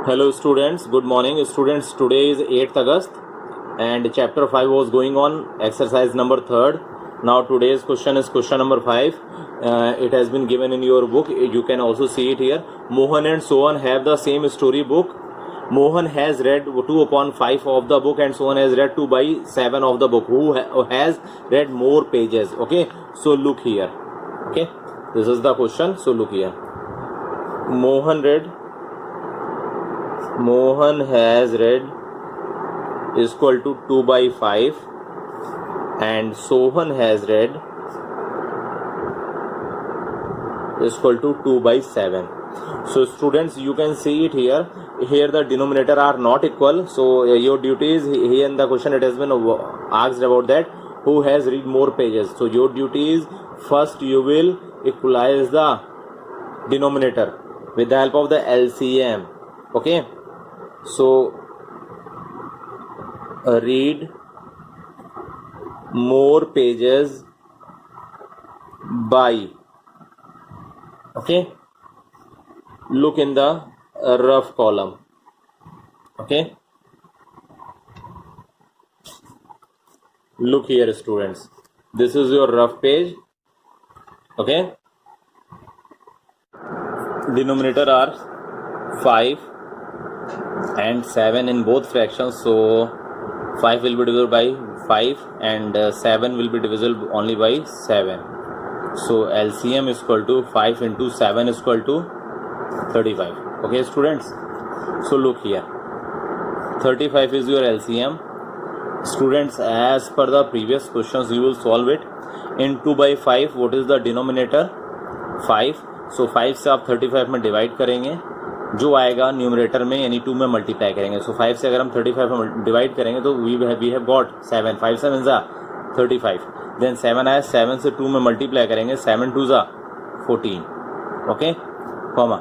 Hello students, good morning students. Today is 8th August and chapter 5 was going on, exercise number 3rd. Now today's question is question number 5. It has been given in your book. You can also see it here. Mohan and Sohan have the same story book. Mohan has read 2/5 of the book and Sohan has read 2/7 of the book. Who has read more pages? Okay, so look here. Okay, this is the question. So look here. Mohan has read is equal to 2/5 and Sohan has read is equal to 2/7. So students, you can see it here. Here the denominator are not equal. So your duty is here in the question it has been asked about that who has read more pages. So your duty is first you will equalize the denominator with the help of the LCM. Okay, so read more pages by, okay, look in the rough column. Okay, look here students, this is your rough page. Okay, denominator are 5 and 7 in both fractions, so 5 will be divisible by 5 and 7 will be divisible only by 7. So LCM is equal to 5 into 7 is equal to 35. Okay students, so look here, 35 is your LCM. Students, as per the previous questions you will solve it in 2/5. what is the denominator? 5. so 5 से आप 35 में divide करेंगे, जो आएगा numerator में यानी 2 में multiply करेंगे. सो 5 से अगर हम 35 में डिवाइड करेंगे तो वी हैव गॉट 7. 5 7 जा 35. देन 7 आया, 7 से 2 में मल्टीप्लाई करेंगे, 7 2 जा 14. Okay, comma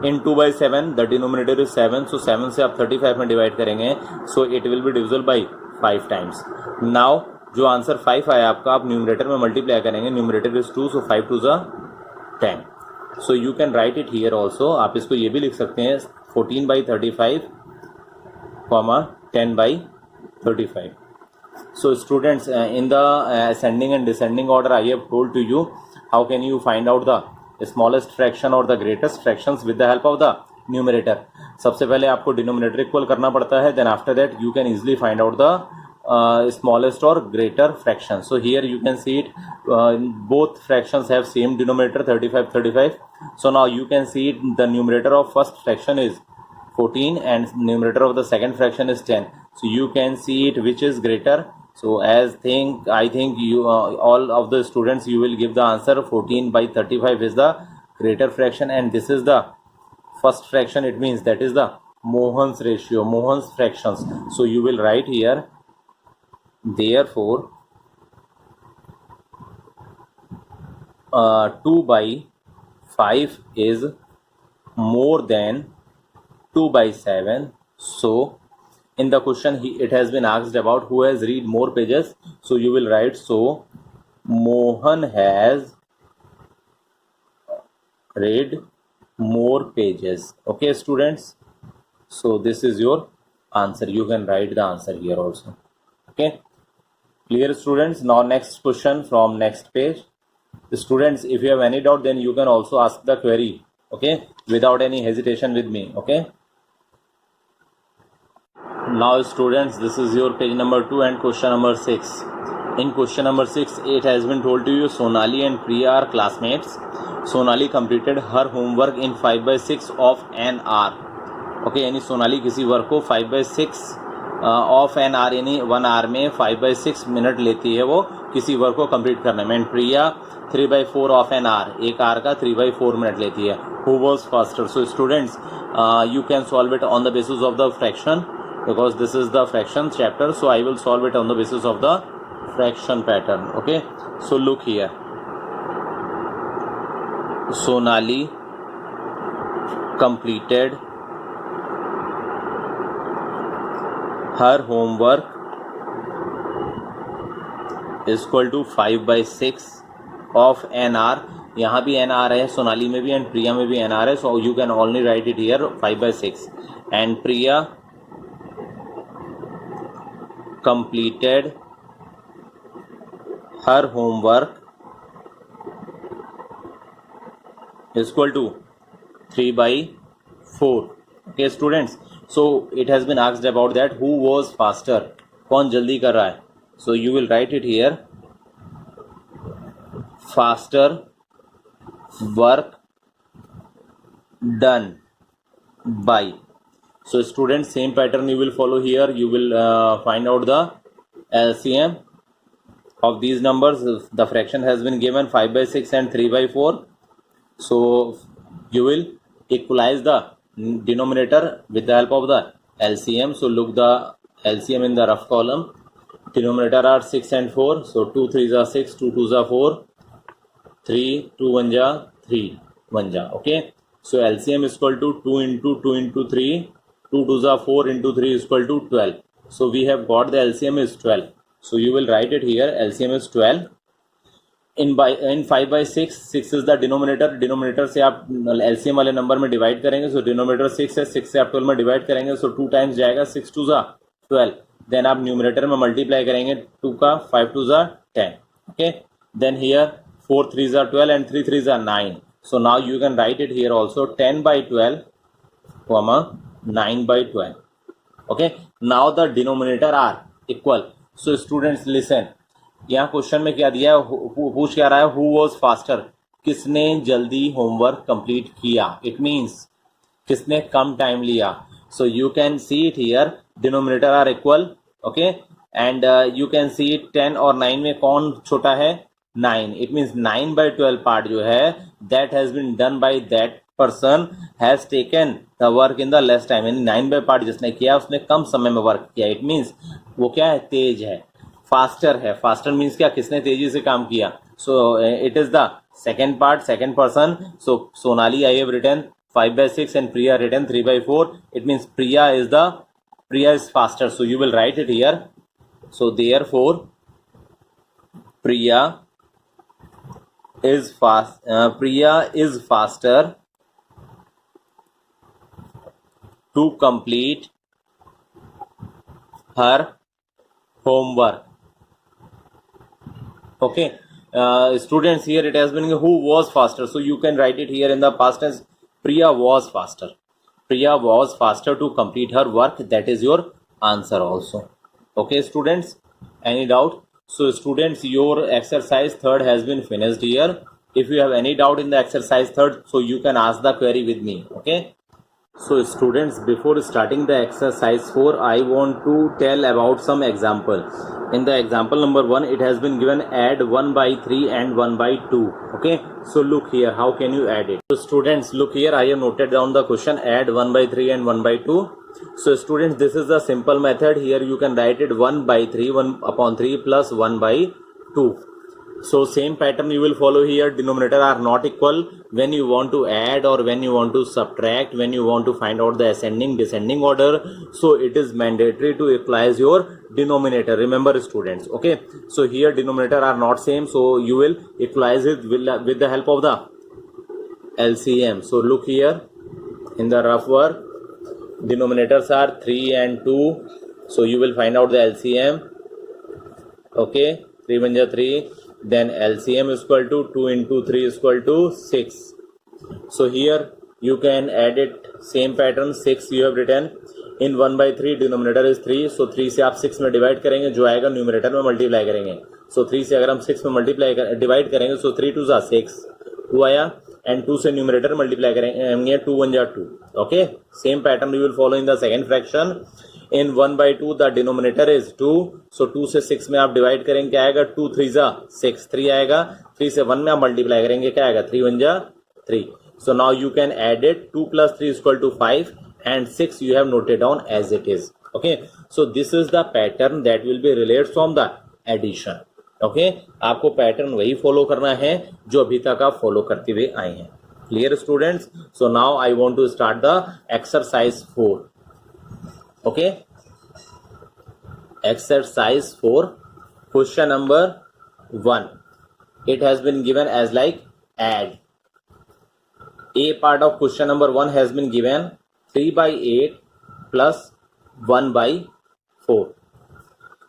in 2/7 the denominator is 7. सो 7 से आप 35 में डिवाइड करेंगे, so it will be divisible by 5 times. Now जो आंसर 5 आया आपका, आप न्यूमरेटर में मल्टीप्लाई करेंगे, न्यूमरेटर इज 2, सो 5 2 जा 10. So you can write it here also. आप इसको ये भी लिख सकते हैं 14/35 comma 10/35. So students, in the ascending and descending order I have told to you how can you find out the smallest fraction or the greatest fractions with the help of the numerator. सबसे पहले आपको denominator equal करना पड़ता है, then after that you can easily find out the smallest or greater fraction. So here you can see it, both fractions have same denominator 35. So now you can see it, the numerator of first fraction is 14 and numerator of the second fraction is 10. So you can see it which is greater. So I think you all of the students you will give the answer 14/35 is the greater fraction and this is the first fraction. It means that is the Mohan's ratio, Mohan's fractions. So you will write here, therefore 2/5 is more than 2/7. So in the question it has been asked about who has read more pages. So you will write, so Mohan has read more pages. Okay students, so this is your answer. You can write the answer here also. Okay, clear students? Now next question from next page. Students, if you have any doubt then you can also ask the query, okay, without any hesitation with me. Okay, now students, this is your page number 2 and question number 6. In question number 6 it has been told to you Sonali and Priya are classmates. Sonali completed her homework in 5/6 of an hour. okay, यानी सोनाली किसी work को 5/6 of an our यानी 1 our में 5/6 minute लेती है वो किसी work को कंप्लीट करने में. And Priya 3/4 of an hour, 1 hour का 3/4 मिनट लेती है. Who was faster? So students, you can solve it on the basis of the fraction because this is the fraction chapter. So I will solve it on the basis of the fraction pattern. Okay, so look here, Sonali completed her homework is equal to 5/6 of an hour यहाँ भी n आ रहा है, सोनाली में भी and प्रिया में भी n आ रहा है, सो you can only right it here 5/6 and Priya completed her homework is equal to 3/4. Okay students, so it has been asked about that who was faster, कौन जल्दी कर रहा है. So you will write it here, faster work done by. So students, same pattern you will follow here. You will find out the LCM of these numbers. The fraction has been given 5/6 and 3/4. So you will equalize the denominator with the help of the LCM. So look the LCM in the rough column. Denominator are 6 and 4. So 2 3s are 6, 2 2s are 4, 3 2 1 ja 3 1 ja. Okay. So LCM is equal to 2 into 2 into 3. 2 2s are 4 into 3 is equal to 12. So we have got the LCM is 12. So you will write it here, LCM is 12. In 5/6, 6 is the denominator. Denominator से आप LCM वाले number में divide करेंगे. So denominator 6 है, 6 से आप 12 में divide करेंगे. So 2 टाइम्स जाएगा, 6 2s are 12. Then आप न्यूमरेटर में मल्टीप्लाई करेंगे 2 का, 5 2s are 10. Okay. Then here 4 3s are 12 and 3 3s are 9. So now you can write it here also, 10/12 comma 9/12. Okay, now the denominator are equal. So students listen, यहाँ question में क्या दिया है, पूछ क्या रहा है, who was faster, किसने जल्दी होमवर्क कंप्लीट किया. इट मीन्स किसने कम टाइम लिया. So you can see it here, denominator are equal. Okay, and you can see it 10 और 9 में कौन छोटा है, 9. इट मीन्स 9/12 पार्ट जो है that has been done by that person has taken the work in the less time. यानी 9 part जिसने किया उसने कम समय में वर्क किया. इट मीन्स वो क्या है, तेज है, फास्टर है. फास्टर मीन्स क्या, किसने तेजी से काम किया. So it is the second part, second person. So Sonali I have written 5/6 and Priya written 3/4. It means Priya is faster. So you will write it here. So therefore Priya is faster to complete her homework. Okay, students, here it has been who was faster. So you can write it here in the past tense. Priya was faster. Priya was faster to complete her work. That is your answer also. Okay students, any doubt? So students, your exercise third has been finished here. If you have any doubt in the exercise third, so you can ask the query with me. Okay, so students, before starting the exercise 4, I want to tell about some example. In the example number 1, it has been given add 1/3 and 1/2. Okay, so look here, how can you add it? So students, look here, I have noted down the question, add 1/3 and 1/2. So students, this is the simple method. Here you can write it 1/3, 1/3 plus 1/2. So same pattern you will follow here. Denominator are not equal. When you want to add or when you want to subtract, when you want to find out the ascending descending order, so it is mandatory to equalize your denominator. Remember students. Okay, so here denominator are not same, so you will equalize it with the help of the LCM. So look here in the rough work, denominators are 3 and 2, so you will find out the LCM. Okay, 3 1 ja 3. Then LCM is equal to 2 into 3 is equal to 6. So here you can add it same pattern. 6 you have written in 1/3. Denominator is 3. So 3 से आप 6 में divide करेंगे, जो आएगा numerator में multiply करेंगे. So 3 से अगर हम 6 में डिवाइड करेंगे, so 3 2s are 6, 2 आया, and 2 से न्यूमरेटर मल्टीप्लाई करेंगे, 2 1 ja 2. Okay, same pattern you will follow in the second fraction. In 1/2 the denominator is 2. So 2 से 6 में आप डिवाइड करेंगे, क्या आएगा, 2 3s are 6, 3 आएगा. 3 से 1 में आप मल्टीप्लाई करेंगे, क्या आएगा, 3 1 ja 3. So now you can add it. 2 plus 3 is equal to 5 and 6 you have noted down as it is. Okay, so this is the pattern that will be related from the addition. Okay, आपको pattern वही follow करना है जो अभी तक आप follow करते हुए आए हैं. Clear students? So now I want to start the exercise 4. Okay, exercise 4, question number 1. It has been given as like add. A part of question number 1 has been given 3 by 8 plus 1 by 4.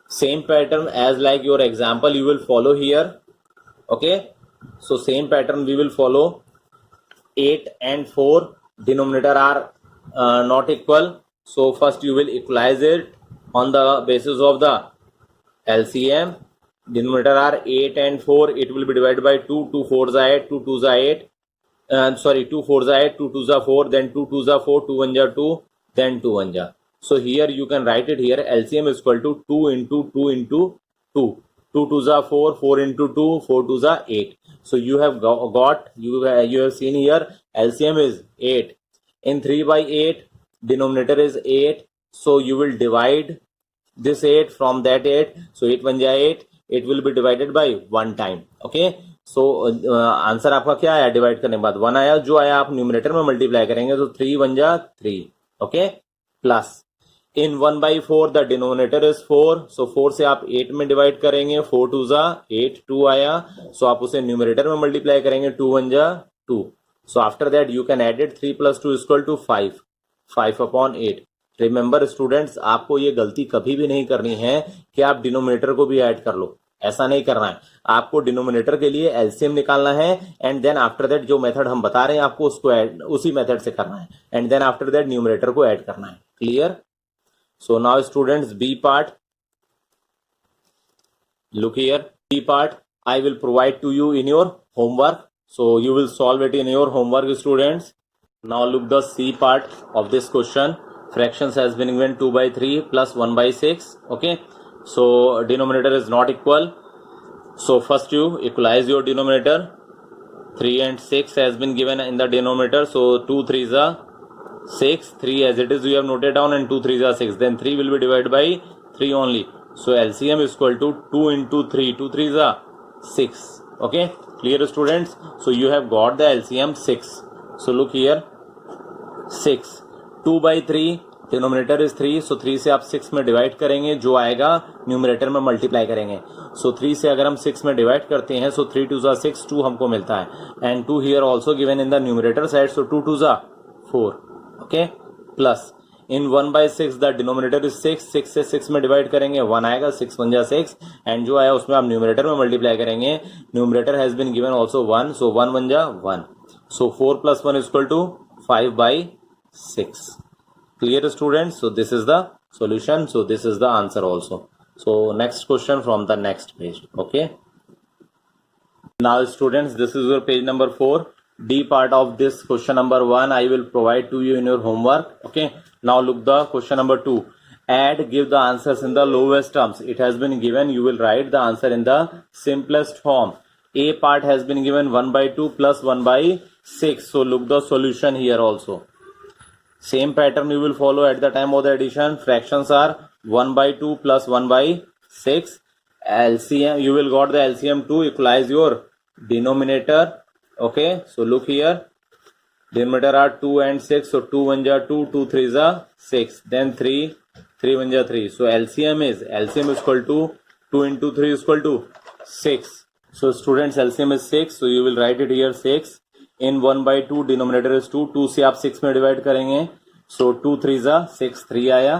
Same pattern as like your example you will follow here. Okay, so same pattern we will follow. 8 and 4 denominator are not equal, so first you will equalize it on the basis of the LCM. Denominator are 8 and 4, it will be divided by 2, 2 4s are 8, 2 2s are 8, 2 4s are 8, 2 2s are 4, then 2 2s are 4, 2 1s are 2, then 2 1s are. So here you can write it here, LCM is equal to 2 into 2 into 2. 2 2s are 4, 4 into 2, 4 2s are 8. So you have you have seen here LCM is 8. In 3 by 8, denominator is 8. So you will divide this 8 from that 8. So 8 1 ja 8. It will be divided by 1 time. Okay. So answer आपका क्या आया divide करने के बाद 1 आया, जो आया आप न्यूमरेटर में मल्टीप्लाई करेंगे तो 3 1 जा 3. Okay, plus in 1 by 4 the denominator is 4, सो 4 से आप 8 में डिवाइड करेंगे, 4 2 जा 8, 2 आया, सो आप उसे न्यूमरेटर में मल्टीप्लाई करेंगे, 2 1 जा 2. So after that you can add it 3 + 2 = 5, 5/8. Remember students, आपको ये गलती कभी भी नहीं करनी है कि आप डिनोमिनेटर को भी ऐड कर लो, ऐसा नहीं करना है. आपको डिनोमिनेटर के लिए एलसीएम निकालना है एंड देन आफ्टर दैट जो मेथड हम बता रहे हैं आपको उसको ऐड उसी मेथड से करना है and then after that numerator को ऐड करना है. Clear? So now students, B part, look here, B part I will provide to you in your homework, so you will solve it in your homework students. Now look the C part of this question. Fractions has been given 2 by 3 plus 1 by 6. Okay, so denominator is not equal, so first you equalize your denominator. 3 and 6 has been given in the denominator, so 2 3s are 6, 3 as it is you have noted down, and 2 3s are 6, then 3 will be divided by 3 only. So LCM is equal to 2 into 3, 2 3s are 6. Okay, clear students? So you have got the LCM 6. So look here, 6, 2 by 3, denominator is 3, सो 3 से आप 6 में divide करेंगे, जो आएगा numerator में multiply करेंगे. सो 3 से अगर हम 6 में डिवाइड करते हैं, सो 3 2 जा 6, 2 हमको मिलता है, and 2 here also given in the numerator side, so 2 2 जा 4. Okay, plus in 1 by 6 the denominator is 6, 6 से 6 में डिवाइड करेंगे, 1 आएगा, 6 1 जा 6, एंड जो आया उसमें आप न्यूमरेटर में मल्टीप्लाई करेंगे, numerator has been given also 1, so 1 1 जा 1, so 4 + 1 = 5 by 6. Clear students? So this is the solution, so this is the answer also. So next question from the next page. Okay, now students, this is your page number 4. D part of this question number 1 I will provide to you in your homework. Okay, now look the question number 2. Add, give the answers in the lowest terms. It has been given, you will write the answer in the simplest form. A part has been given 1 by 2 plus 1 by 6. So look the solution here also. Same pattern you will follow at the time of the addition. Fractions are 1 by 2 plus 1 by 6. LCM, you will got the LCM to equalize your denominator. Okay, so look here, denominator are 2 and 6, so 2 1 ja 2, 2 3 ja 6, then 3 3 1 ja 3. So LCM is equal to 2 into 3 is equal to 6. So students, LCM is 6, so you will write it here 6. In 1 by 2 denominator is 2, 2 से आप 6 में divide करेंगे, सो 2 3 जा 6, 3 आया,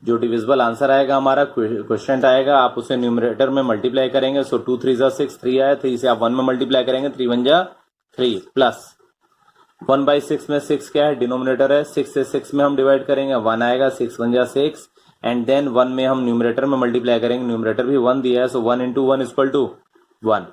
जो divisible answer आएगा हमारा question आएगा, आप उसे न्यूमरेटर में मल्टीप्लाई करेंगे, सो 2 3 जा 6, 3 आया, 3 से आप 1 में मल्टीप्लाई करेंगे, 3 1 जा 3, प्लस 1 by 6 में 6 क्या है, डिनोमिनेटर है, 6 से 6 में हम डिवाइड करेंगे, 1 आएगा, 6 1 जा 6, एंड देन 1 में हम न्यूमरेटर में मल्टीप्लाई करेंगे, न्यूमरेटर भी 1 दिया है, सो 1 into 1 = 1.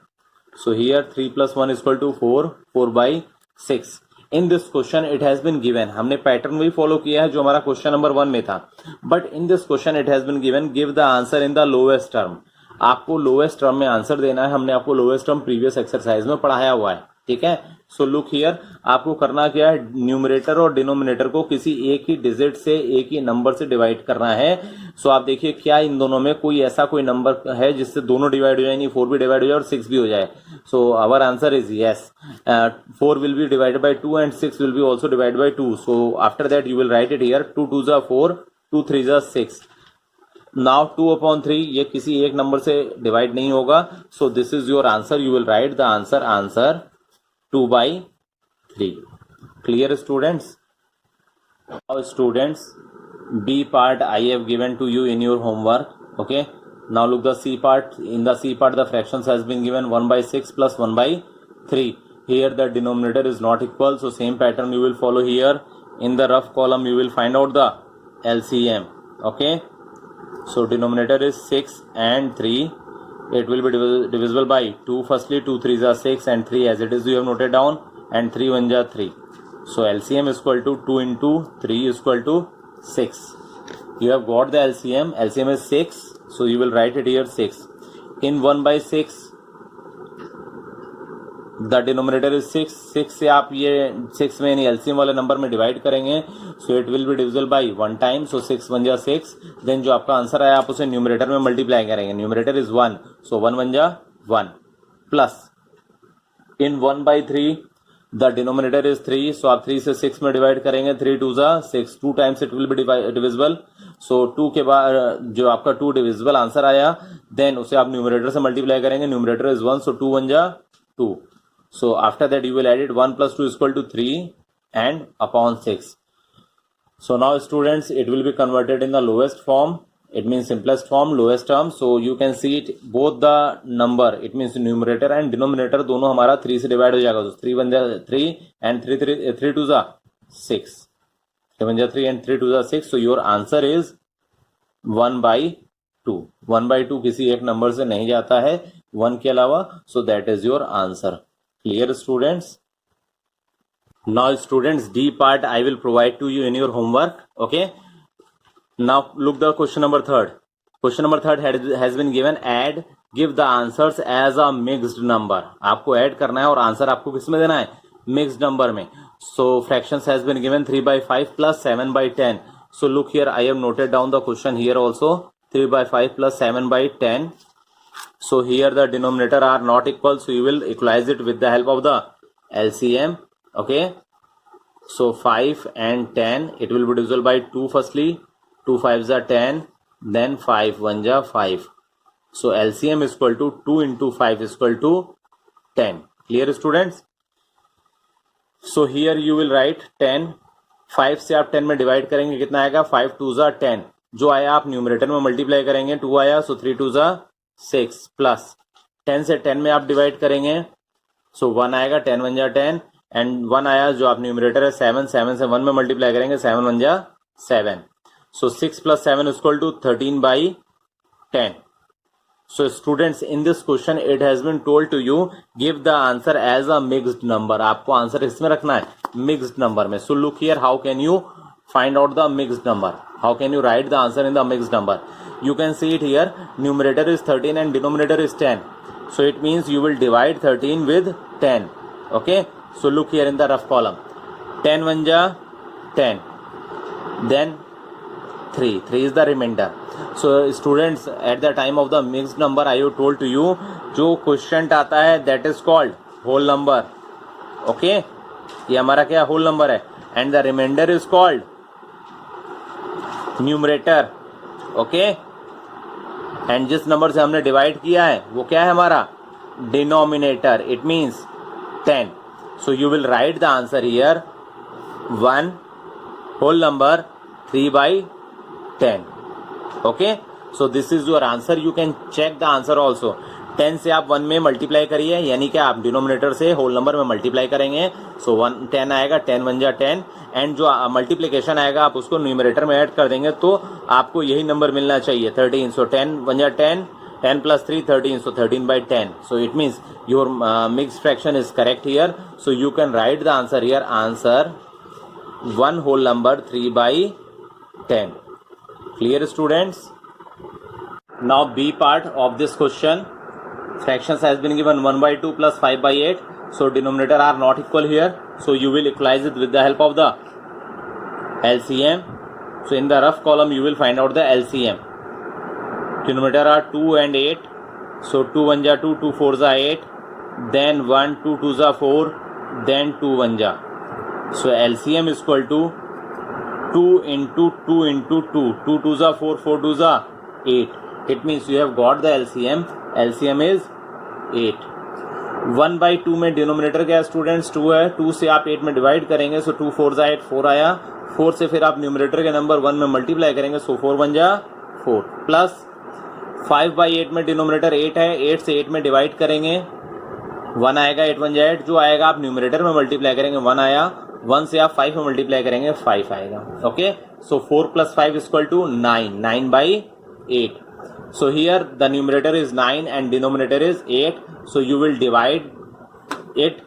So here 3 + 1 = 4, 4 by 6. In this question it has been given, हमने पैटर्न भी फॉलो किया है जो हमारा क्वेश्चन नंबर 1 में था, but in this question it has been given, give the answer in the lowest term. आपको लोएस्ट टर्म में आंसर देना है, हमने आपको लोएस्ट टर्म प्रीवियस एक्सरसाइज में पढ़ाया हुआ है. ठीक है, सो लुक हियर, आपको करना क्या है, न्यूमरेटर और डिनोमिनेटर को किसी एक ही डिजिट से, एक ही नंबर से डिवाइड करना है. सो आप देखिए क्या इन दोनों में कोई ऐसा कोई नंबर है जिससे दोनों डिवाइड हो जाए, नहीं 4 भी डिवाइड हो जाए और 6 भी हो जाए. So our answer is yes, 4 will be divided by 2 and 6 will be also divided by 2. So after that you will write it here, 2 2 जा 4, 2 3 जा 6. Now 2/3 ये किसी एक नंबर से डिवाइड नहीं होगा, so this is your answer. You will write the answer 2/3. Clear, students? Now students, B part I have given to you in your homework. Okay, now look the C part. In the C part the fractions has been given 1/6 plus 1/3. Here the denominator is not equal, so same pattern you will follow here. In the rough column you will find out the LCM. Okay, so denominator is 6 and 3. It will be divisible by 2 firstly. 2 3s are 6 and 3 as it is you have noted down, and 3 1s are 3. So LCM is equal to 2 into 3 is equal to 6. You have got the LCM. LCM is 6, so you will write it here 6. In 1/6 the denominator is 6. 6 से आप ये 6 में यानी LCM वाले number में divide करेंगे, so it will be divisible by 1 time. So 6 1 जा 6. Then जो आपका आंसर आया आप उसे न्यूमरेटर में मल्टीप्लाई करेंगे. न्यूमरेटर इज 1, सो 1 1 जा 1 plus in 1/3 the denominator is 3, सो आप 3 से 6 में डिवाइड करेंगे. 3 2 जा 6. 2 times it will be divisible. So 2 के बाद जो आपका 2 डिविजिबल आंसर आया, देन उसे आप न्यूमरेटर से मल्टीप्लाई करेंगे. न्यूमरेटर इज 1, सो 2 1 जा 2. So after that you will add it 1 plus 2 is equal to 3 and upon 6. So now students, it will be converted in the lowest form. It means simplest form, lowest term. So you can see it both the number. It means numerator and denominator दोनों हमारा 3 से divide हो जाएगा. So 3 1 जा 3 and 3 2 जा 6. 3 1 जा 3 and 3 2 जा 6. So your answer is 1/2. 1/2 किसी एक नंबर से नहीं जाता है 1 के अलावा. So that is your answer. Clear, students? Now students, D part I will provide to you in your homework. Okay, now look the question number 3. Question number 3 has been given. Add, give the answers as a mixed number. आपको add करना है और answer आपको किस में देना है? Mixed number में. So fractions has been given 3/5 plus 7/10. So look here, I have noted down the question here also. 3/5 plus 7/10. So here the denominator are not equal, so you will equalize it with the help of the LCM. Okay, so 5 and 10 it will be divisible by 2 firstly. 2 5s are 10, then 5 1s are 5. So LCM is equal to 2 into 5 is equal to 10. Clear, students? So here you will write 10. 5 से आप 10 में divide करेंगे, कितना आएगा? 5 2s are 10. जो आया आप numerator में मल्टीप्लाई करेंगे. 2 आया, सो 3 2s are 6 प्लस 10 से 10 में आप डिवाइड करेंगे, सो 1 आएगा. 10 1 जा 10 एंड 1 आया जो आप न्यूमरेटर है 7. 7 से 1 में मल्टीप्लाई करेंगे. 7 1 जा 7. So 6 plus 7 is equal to 13/10. So students, in this question it has been told to you give the answer as a mixed number. आपको आंसर इसमें रखना है मिक्स्ड नंबर में. So look here, how can you find out the mixed number? How can you write the answer in the mixed number? You can see it here. Numerator is 13 and denominator is 10. So it means you will divide 13 with 10. Okay. So look here in the rough column. 10 1 ja 10. Then 3. 3 is the remainder. So students, at the time of the mixed number I have told to you, जो quotient आता है that is called whole number. Okay. ये हमारा क्या whole number है. And the remainder is called numerator. Okay, and जिस number से हमने डिवाइड किया है वो क्या है हमारा? Denominator. It means 10. So you will write the answer here 1 whole number 3/10. Okay, so this is your answer. You can check the answer also. 10 से आप 1 में मल्टीप्लाई करिए, यानी कि आप डिनोमिनेटर से होल नंबर में मल्टीप्लाई करेंगे. सो 10 आएगा. 10 1 जा 10 एंड जो मल्टीप्लिकेशन आएगा आप उसको न्यूमरेटर में ऐड कर देंगे तो आपको यही नंबर मिलना चाहिए 13. सो 10 1 जा 10, 10 plus 3 13, so 13/10. So it means your mixed fraction is correct here. So you can write the answer here. Answer 1 whole number 3/10. Clear, students? Now B part of this question. Fractions has been given 1/2 plus 5/8. So denominator are not equal here. So you will equalize it with the help of the LCM. So in the rough column you will find out the LCM. Denominator are 2 and 8. So 2 1 ja 2, 2 4 ja 8. Then 1 2 2 ja 4. Then 2 1 ja. So LCM is equal to 2 into 2 into 2. 2 2 ja 4, 4 2 ja 8. It means you have got the LCM. LCM is 8. 1/2 में denominator क्या है students 2 है, 2 से आप 8 में divide करेंगे सो 2 4 8 4 आया, 4 से फिर आप न्यूमरेटर के नंबर 1 में मल्टीप्लाई करेंगे सो 4 1 जा 4 प्लस 5/8 में डिनोमिनेटर 8 है, 8 से 8 में डिवाइड करेंगे 1 आएगा, 8 1 जा 8 जो आएगा आप न्यूमरेटर में मल्टीप्लाई करेंगे 1 आया, 1 से आप 5 में मल्टीप्लाई करेंगे 5 आएगा. Okay so 4 + 5 = 9, 9/8. So here the numerator is 9 and denominator is 8. So you will divide it.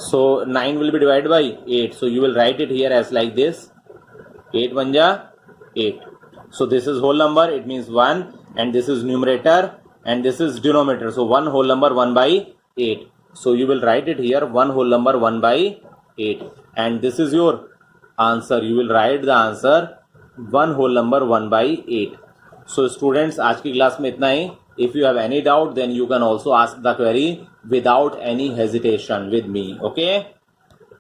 So 9 will be divided by 8. So you will write it here as like this. 8 1 ja 8. So this is whole number. It means 1 and this is numerator and this is denominator. So 1 whole number 1/8. So you will write it here 1 whole number 1/8 and this is your answer. You will write the answer 1 whole number 1/8. So students आज की class में इतना ही. If you have any doubt then you can also ask the query without any hesitation with me. Okay.